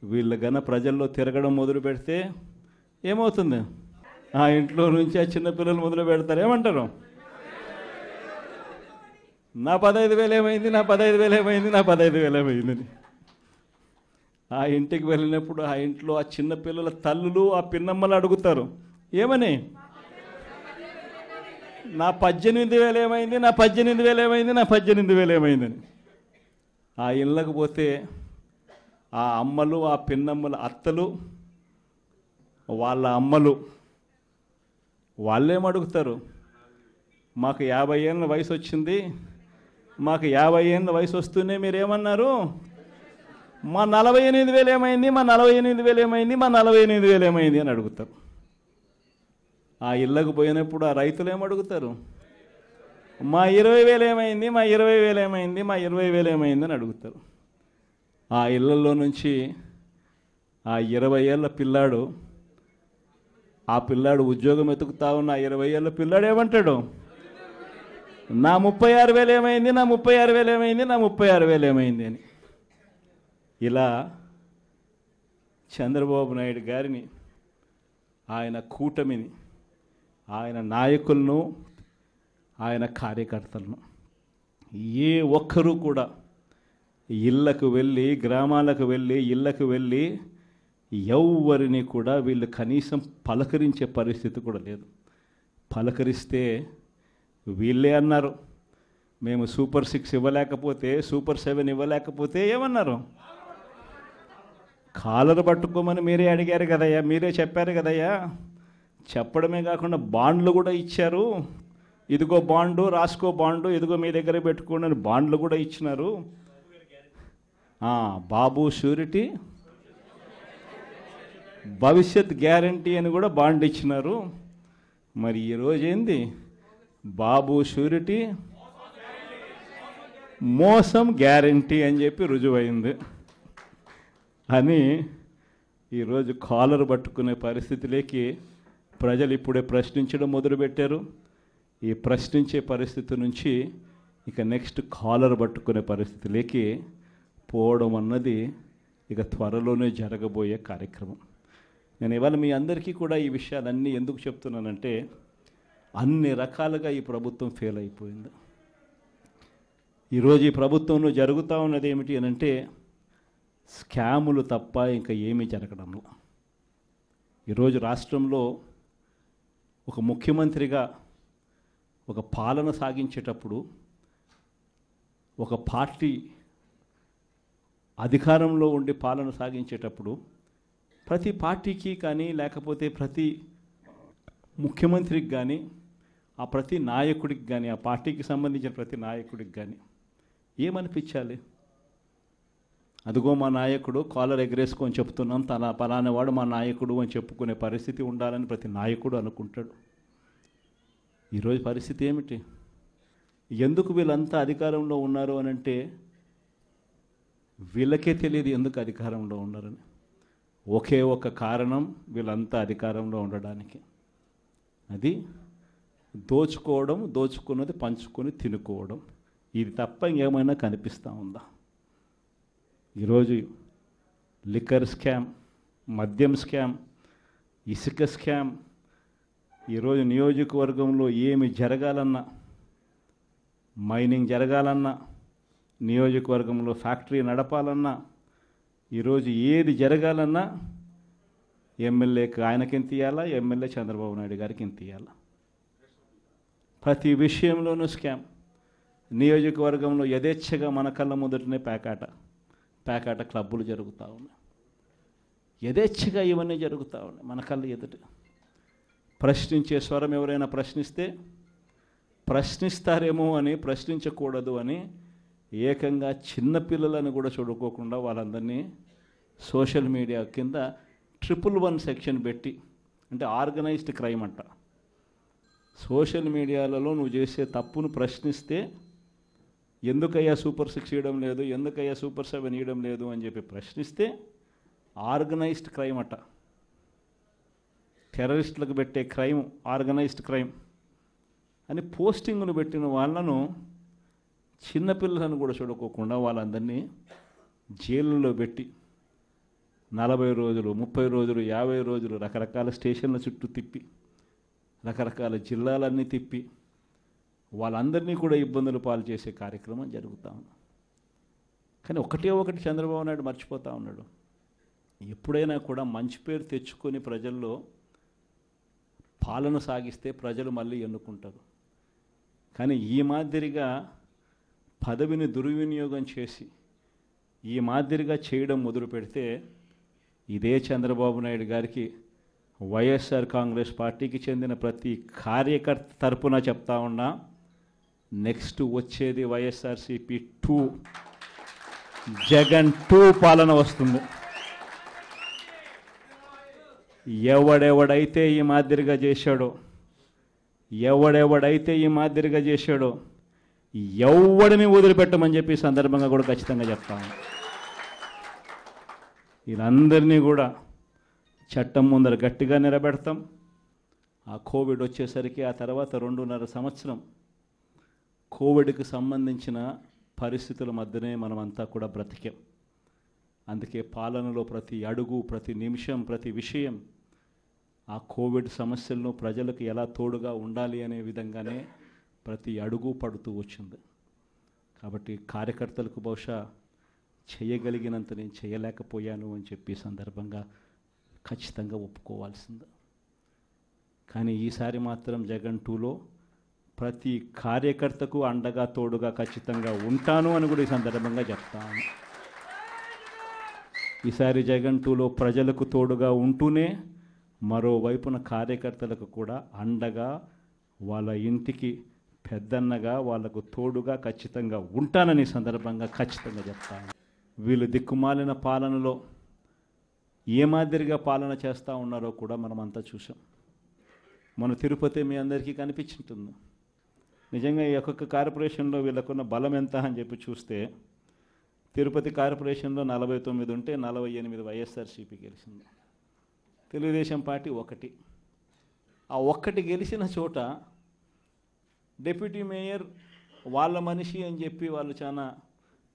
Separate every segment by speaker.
Speaker 1: వీళ్ళు గన ప్రజల్లో తిరగడం మొదలు పెడితే ఏమవుతుంది? ఆ ఇంట్లో నుంచి ఆ చిన్నపిల్లలు మొదలు పెడతారు. ఏమంటారు? నా 15,000 ఏమైంది, నా 15,000 ఏమైంది, నా 15,000 ఏమైందని. ఆ ఇంటికి వెళ్ళినప్పుడు ఆ ఇంట్లో ఆ చిన్నపిల్లల తల్లులు ఆ పిన్నమ్మలు అడుగుతారు, ఏమని? నా 18,000 ఏమైంది, నా 18,000 ఏమైంది, నా 18,000 ఏమైందని. ఆ ఇళ్ళకు పోతే ఆ అమ్మలు, ఆ పిన్నమ్మల అత్తలు, వాళ్ళ అమ్మలు వాళ్ళేమడుగుతారు? మాకు 50 ఏళ్ళ వయసు వచ్చింది, మాకు 50 ఏళ్ళ వయసు వస్తూనే మీరేమన్నారు? మా 48,000 ఏమైంది, మా 48,000 ఏమైంది, మా 48,000 ఏమైంది అని అడుగుతారు. ఆ ఇళ్ళకు పోయినప్పుడు ఆ రైతులు ఏమడుగుతారు? మా 20,000 ఏమైంది, మా 20,000 ఏమైంది, మా 20,000 ఏమైంది అని అడుగుతారు. ఆ ఇళ్ళల్లో నుంచి ఆ 20 ఏళ్ళ పిల్లాడు, ఆ పిల్లాడు ఉద్యోగం ఎతుకుతా ఉన్న 20 ఏళ్ళ పిల్లాడు ఏమంటాడు? నా 36,000 ఏమైంది, నా 36,000 ఏమైంది, నా 36,000 ఏమైంది అని. ఇలా చంద్రబాబు నాయుడు గారిని, ఆయన కూటమిని, ఆయన నాయకులను, ఆయన కార్యకర్తలను ఏ ఒక్కరూ కూడా ఇళ్ళకు వెళ్ళి, గ్రామాలకు వెళ్ళి, ఇళ్ళకు వెళ్ళి ఎవరిని కూడా వీళ్ళు కనీసం పలకరించే పరిస్థితి కూడా లేదు. పలకరిస్తే వీళ్ళే అన్నారు, మేము సూపర్ 6 ఇవ్వలేకపోతే, సూపర్ 7 ఇవ్వలేకపోతే ఏమన్నారు? కాలర్ పట్టుకోమని మీరే అడిగారు కదయ్యా, మీరే చెప్పారు కదయ్యా. చెప్పడమే కాకుండా బాండ్లు కూడా ఇచ్చారు. ఇదిగో బాండు, రాసుకో బాండు, ఇదిగో మీ దగ్గర పెట్టుకోండి అని బాండ్లు కూడా ఇచ్చినారు. బాబు షూరిటీ, భవిష్యత్ గ్యారంటీ అని కూడా బాండ్ ఇచ్చినారు. మరి ఈరోజు ఏంది? బాబు షూరిటీ, మోసం గ్యారంటీ అని చెప్పి రుజువైంది అని ఈరోజు కాలర్ పట్టుకునే పరిస్థితిలోకి ప్రజలు ఇప్పుడే ప్రశ్నించడం మొదలుపెట్టారు. ఈ ప్రశ్నించే పరిస్థితి నుంచి ఇక నెక్స్ట్ కాలర్ పట్టుకునే పరిస్థితిలోకి పోవడం అన్నది ఇక త్వరలోనే జరగబోయే కార్యక్రమం. నేను ఇవాళ మీ అందరికీ కూడా ఈ విషయాలన్నీ ఎందుకు చెప్తున్నానంటే, అన్ని రకాలుగా ఈ ప్రభుత్వం ఫెయిల్ అయిపోయింది. ఈరోజు ఈ ప్రభుత్వంలో జరుగుతూ ఉన్నది ఏమిటి అని అంటే, స్కాములు తప్ప ఇంకా ఏమీ జరగడంలో. ఈరోజు రాష్ట్రంలో ఒక ముఖ్యమంత్రిగా ఒక పాలన సాగించేటప్పుడు, ఒక పార్టీ అధికారంలో ఉండి పాలన సాగించేటప్పుడు ప్రతి పార్టీకి కానీ, లేకపోతే ప్రతి ముఖ్యమంత్రికి కానీ, ఆ ప్రతి నాయకుడికి కానీ, ఆ పార్టీకి సంబంధించిన ప్రతి నాయకుడికి కానీ ఏమనిపించాలి? అదిగో మా నాయకుడు, కాలర్ ఎగరేసుకొని చెప్తున్నాం, తన పలానా వాడు మా నాయకుడు అని చెప్పుకునే పరిస్థితి ఉండాలని ప్రతి నాయకుడు అనుకుంటాడు. ఈరోజు పరిస్థితి ఏమిటి? ఎందుకు వీళ్ళంతా అధికారంలో ఉన్నారు అని అంటే వీళ్ళకే తెలియదు ఎందుకు అధికారంలో ఉన్నారని. ఒకే ఒక కారణం వీళ్ళంతా అధికారంలో ఉండడానికి, అది దోచుకోవడం, దోచుకున్నది పంచుకొని తినుకోవడం. ఇది తప్ప ఇంకేమైనా కనిపిస్తూ ఉందా? ఈరోజు లిక్కర్ స్కామ్, మద్యం స్కామ్, ఇసుక స్కామ్, ఈరోజు నియోజకవర్గంలో ఏమి జరగాలన్నా, మైనింగ్ జరగాలన్నా, నియోజకవర్గంలో ఫ్యాక్టరీ నడపాలన్నా, ఈరోజు ఏది జరగాలన్నా ఎమ్మెల్యేకి ఆయనకి ఎంత ఇవ్వాలా, ఎమ్మెల్యే చంద్రబాబు నాయుడు గారికి ఎంత ఇవ్వాలా. ప్రతి విషయంలోనూ స్కామ్. నియోజకవర్గంలో యథేచ్ఛగా మన కళ్ళ ముందటనే పేకాట క్లబ్బులు జరుగుతూ ఉన్నాయి. యథేచ్ఛగా ఇవన్నీ జరుగుతూ ఉన్నాయి మన కళ్ళ ఎదుట. ప్రశ్నించే స్వరం ఎవరైనా ప్రశ్నిస్తే ప్రశ్నిస్తారేమో అని, ప్రశ్నించకూడదు అని ఏకంగా చిన్నపిల్లలను కూడా చూడుకోకుండా వాళ్ళందరినీ సోషల్ మీడియా కింద 111 సెక్షన్ పెట్టి, అంటే ఆర్గనైజ్డ్ క్రైమ్ అంట. సోషల్ మీడియాలలో నువ్వు చేసే తప్పును ప్రశ్నిస్తే ఎందుకయ్యా సూపర్ 6 ఇవ్వడం లేదు, ఎందుకయ్యా సూపర్ 7 ఇవ్వడం లేదు అని చెప్పి ప్రశ్నిస్తే ఆర్గనైజ్డ్ క్రైమ్ అట. టెర్రరిస్టులకు పెట్టే క్రైమ్ ఆర్గనైజ్డ్ క్రైమ్ అని పోస్టింగ్ను పెట్టిన వాళ్ళను, చిన్నపిల్లలను కూడా చూడుకోకుండా వాళ్ళందరినీ జైళ్ళలో పెట్టి 40 రోజులు, 30 రోజులు, 50 రోజులు రకరకాల స్టేషన్ల చుట్టూ తిప్పి, రకరకాల జిల్లాలన్నీ తిప్పి వాళ్ళందరినీ కూడా ఇబ్బందులు పాలు చేసే కార్యక్రమం జరుగుతూ ఉంది. కానీ ఒకటే ఒకటి చంద్రబాబు నాయుడు మర్చిపోతూ ఉన్నాడు. ఎప్పుడైనా కూడా మంచి పేరు తెచ్చుకొని ప్రజల్లో పాలన సాగిస్తే ప్రజలు మళ్ళీ ఎన్నుకుంటారు. కానీ ఈ మాదిరిగా పదవిని దుర్వినియోగం చేసి ఈ మాదిరిగా చేయడం మొదలు పెడితే ఇదే చంద్రబాబు నాయుడు గారికి వైఎస్ఆర్ కాంగ్రెస్ పార్టీకి చెందిన ప్రతి కార్యకర్త తరపున చెప్తా ఉన్నా, నెక్స్ట్ వచ్చేది వైఎస్ఆర్సీపీ 2, జగన్ 2 పాలన వస్తుంది. ఎవడెవడైతే ఈ మాదిరిగా చేశాడో ఎవడిని వదిలిపెట్టమని చెప్పి సందర్భంగా కూడా ఖచ్చితంగా చెప్తాను. వీళ్ళందరినీ కూడా చట్టం ముందర గట్టిగా నిలబెడతాం. ఆ కోవిడ్ వచ్చేసరికి ఆ తర్వాత 2.5 సంవత్సరం కోవిడ్కి సంబంధించిన పరిస్థితుల మధ్యనే మనమంతా కూడా బ్రతికాం. అందుకే పాలనలో ప్రతి అడుగు, ప్రతి నిమిషం, ప్రతి విషయం ఆ కోవిడ్ సమస్యలను ప్రజలకు ఎలా తోడుగా ఉండాలి అనే విధంగానే ప్రతి అడుగు పడుతూ వచ్చింది. కాబట్టి కార్యకర్తలకు బహుశా చేయగలిగినంత నేను చేయలేకపోయాను అని చెప్పి సందర్భంగా ఖచ్చితంగా ఒప్పుకోవాల్సింది. కానీ ఈసారి మాత్రం జగన్ 2లో ప్రతి కార్యకర్తకు అండగా తోడుగా ఖచ్చితంగా ఉంటాను అని కూడా ఈ సందర్భంగా చెప్తాను. ఈసారి జగన్ 2లో ప్రజలకు తోడుగా ఉంటూనే మరోవైపున కార్యకర్తలకు కూడా అండగా, వాళ్ళ ఇంటికి పెద్దన్నగా, వాళ్లకు తోడుగా ఖచ్చితంగా ఉంటానని సందర్భంగా ఖచ్చితంగా చెప్తాను. వీళ్ళు దిక్కుమాలిన పాలనలో ఏ మాదిరిగా పాలన చేస్తూ ఉన్నారో కూడా మనమంతా చూసాం. మన తిరుపతి మీ అందరికీ కనిపించుంటుంది. నిజంగా ఈ ఒక్కొక్క కార్పొరేషన్లో వీళ్ళకున్న బలం ఎంత అని చెప్పి చూస్తే తిరుపతి కార్పొరేషన్లో 49 ఉంటే 48 వైఎస్ఆర్సీపీ గెలిచింది. తెలుగుదేశం పార్టీ 1. ఆ 1 గెలిచిన చోట డిప్యూటీ మేయర్ వాళ్ళ మనిషి అని చెప్పి వాళ్ళు చాలా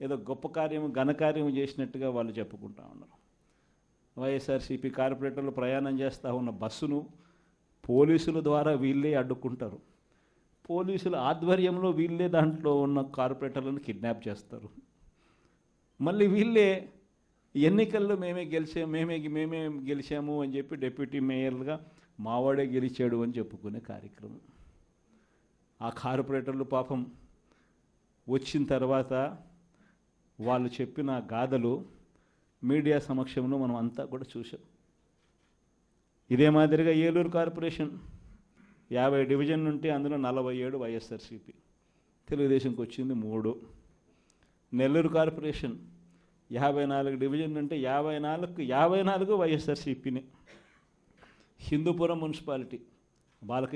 Speaker 1: ఏదో గొప్ప కార్యము, ఘనకార్యము చేసినట్టుగా వాళ్ళు చెప్పుకుంటా ఉన్నారు. వైఎస్ఆర్సీపీ కార్పొరేటర్లు ప్రయాణం చేస్తూ ఉన్న బస్సును పోలీసుల ద్వారా వీళ్ళే అడ్డుకుంటారు. పోలీసుల ఆధ్వర్యంలో వీళ్ళే దాంట్లో ఉన్న కార్పొరేటర్లను కిడ్నాప్ చేస్తారు. మళ్ళీ వీళ్ళే ఎన్నికల్లో మేమే గెలిచాము అని చెప్పి డిప్యూటీ మేయర్లుగా మావాడే గెలిచాడు అని చెప్పుకునే కార్యక్రమం. ఆ కార్పొరేటర్లు పాపం వచ్చిన తర్వాత వాళ్ళు చెప్పిన గాథలు మీడియా సమక్షంలో మనం అంతా కూడా చూసాం. ఇదే మాదిరిగా ఏలూరు కార్పొరేషన్ 50 డివిజన్ ఉంటే అందులో 47 వైఎస్ఆర్సీపీ, తెలుగుదేశంకి వచ్చింది 3. నెల్లూరు కార్పొరేషన్ 54 డివిజన్ ఉంటే 54 వైఎస్ఆర్సీపీనే. హిందూపురం మున్సిపాలిటీ బాలకృష్ణ